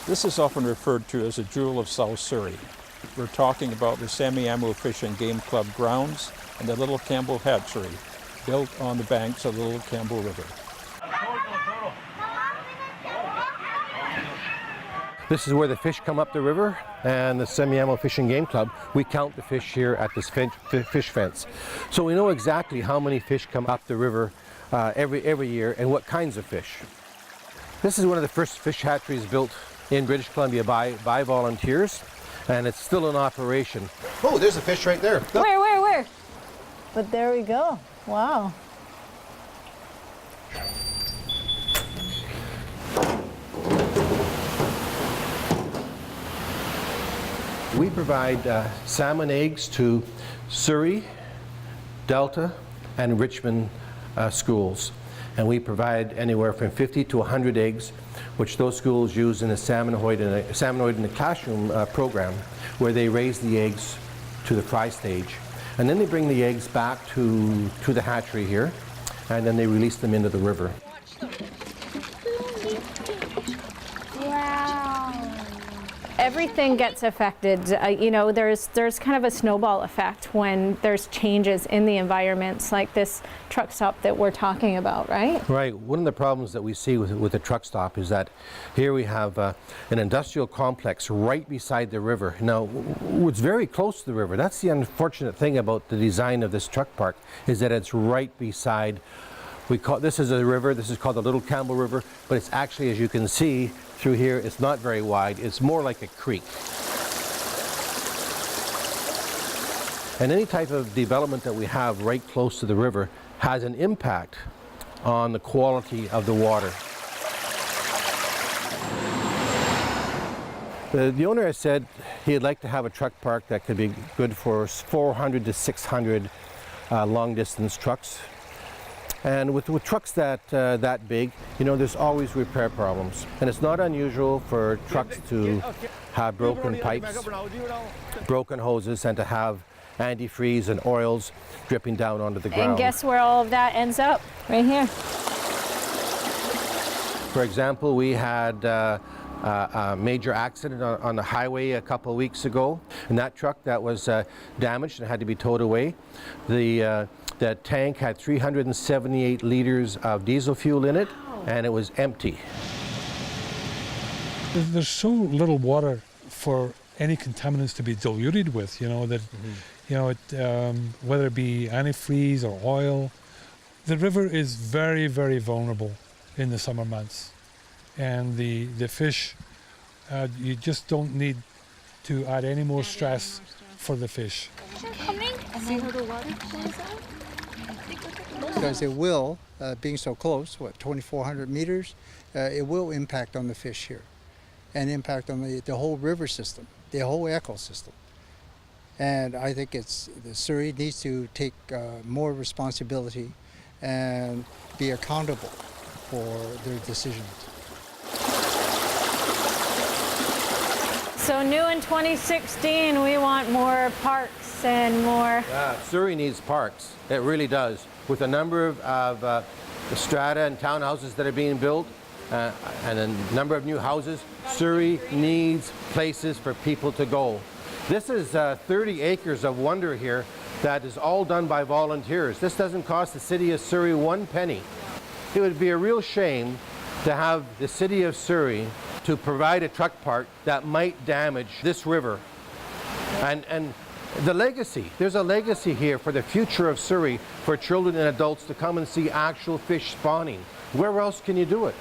This is often referred to as a jewel of South Surrey. We're talking about the Semiahmoo Fish and Game Club grounds and the Little Campbell Hatchery, built on the banks of the Little Campbell River. This is where the fish come up the river, and the Semiahmoo Fish and Game Club, we count the fish here at this fish fence. So we know exactly how many fish come up the river every year and what kinds of fish. This is one of the first fish hatcheries built in British Columbia by volunteers, and it's still in operation. Oh, there's a fish right there. Look. Where? But there we go. Wow. We provide salmon eggs to Surrey, Delta, and Richmond schools. And we provide anywhere from 50 to 100 eggs, which those schools use in a Semiahmoo in the classroom program, where they raise the eggs to the fry stage. And then they bring the eggs back to the hatchery here, and then they release them into the river. Everything gets affected. You know, there's kind of a snowball effect when there's changes in the environments, like this truck stop that we're talking about, right? Right. One of the problems that we see with the truck stop is that here we have an industrial complex right beside the river. Now, it's very close to the river. That's the unfortunate thing about the design of this truck park, is that it's right beside. This is a river. This is called the Little Campbell River, but it's actually, as you can see through here, it's not very wide. It's more like a creek. And any type of development that we have right close to the river has an impact on the quality of the water. The owner has said he'd like to have a truck park that could be good for 400 to 600 long-distance trucks. And with trucks that big, you know, there's always repair problems. And it's not unusual for trucks to have broken pipes, broken hoses, and to have antifreeze and oils dripping down onto the ground. And guess where all of that ends up? Right here. For example, we had a major accident on the highway a couple of weeks ago, and that truck that was damaged and had to be towed away. The tank had 378 liters of diesel fuel in it, and it was empty. There's so little water for any contaminants to be diluted with, you know, that, you know, whether it be antifreeze or oil. The river is very, very vulnerable in the summer months. And the fish, you just don't need to add any more stress for the fish. See how the water flows out? Because it will, being so close, 2,400 meters, it will impact on the fish here and impact on the whole river system, the whole ecosystem. And I think the Surrey needs to take more responsibility and be accountable for their decisions. So new in 2016, we want more parks and more. Surrey needs parks. It really does. With a number of the strata and townhouses that are being built, and a number of new houses, Surrey needs places for people to go. This is 30 acres of wonder here that is all done by volunteers. This doesn't cost the city of Surrey one penny. It would be a real shame to have the city of Surrey to provide a truck park that might damage this river. And the legacy, there's a legacy here for the future of Surrey, for children and adults to come and see actual fish spawning. Where else can you do it?